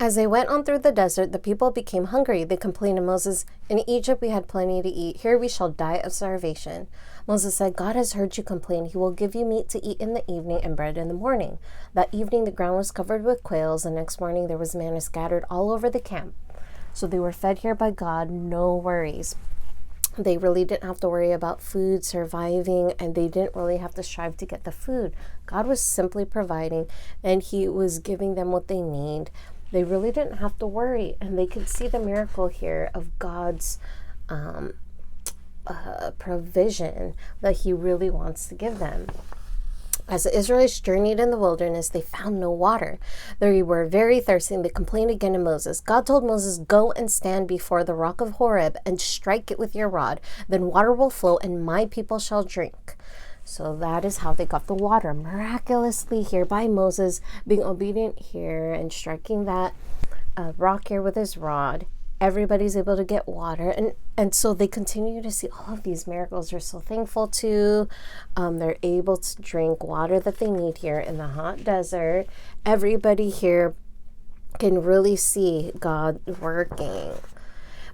As they went on through the desert, the people became hungry. They complained to Moses, "In Egypt we had plenty to eat. Here we shall die of starvation." Moses said, "God has heard you complain. He will give you meat to eat in the evening and bread in the morning." That evening the ground was covered with quails. The next morning there was manna scattered all over the camp. So they were fed here by God, no worries. They really didn't have to worry about food, surviving, and they didn't really have to strive to get the food. God was simply providing, and He was giving them what they need. They really didn't have to worry, and they could see the miracle here of God's provision that He really wants to give them. As the Israelites journeyed in the wilderness, they found no water. They were very thirsty, and they complained again to Moses. God told Moses, "Go and stand before the rock of Horeb and strike it with your rod. Then water will flow, and my people shall drink." So that is how they got the water, miraculously here by Moses being obedient here and striking that rock here with his rod. Everybody's able to get water, and so they continue to see all of these miracles. They're so thankful to. They're able to drink water that they need here in the hot desert. Everybody here can really see God working.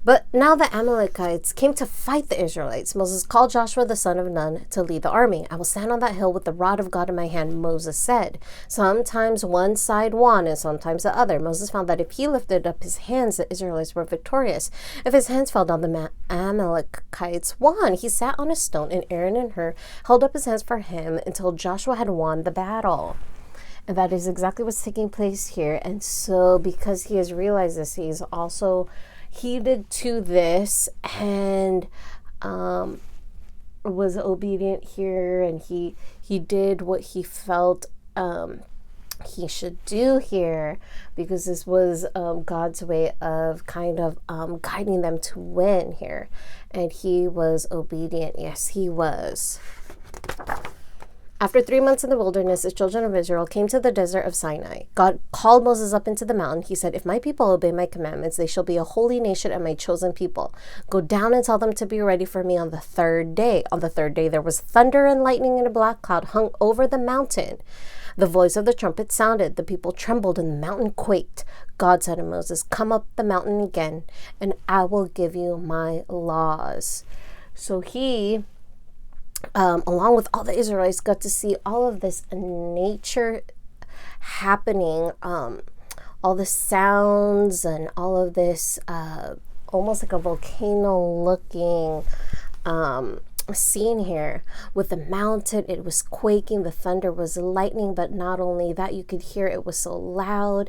But now the Amalekites came to fight the Israelites. Moses called Joshua the son of Nun to lead the army. "I will stand on that hill with the rod of God in my hand," Moses said. Sometimes one side won and sometimes the other. Moses found that if he lifted up his hands, the Israelites were victorious. If his hands fell down, the Amalekites won. He sat on a stone, and Aaron and Hur held up his hands for him until Joshua had won the battle. And that is exactly what's taking place here. And so because he has realized this, he's also heeded to this and was obedient here, and he did what he felt he should do here, because this was God's way of kind of guiding them to win here. And he was obedient. Yes, he was. After 3 months in the wilderness, the children of Israel came to the desert of Sinai. God called Moses up into the mountain. He said, "If my people obey my commandments, they shall be a holy nation and my chosen people. Go down and tell them to be ready for me on the third day." On the third day, there was thunder and lightning, and a black cloud hung over the mountain. The voice of the trumpet sounded. The people trembled and the mountain quaked. God said to Moses, "Come up the mountain again, and I will give you my laws." So he along with all the Israelites, got to see all of this nature happening, all the sounds and all of this almost like a volcano looking scene here with the mountain. It was quaking, the thunder was lightning, but not only that, you could hear it was so loud.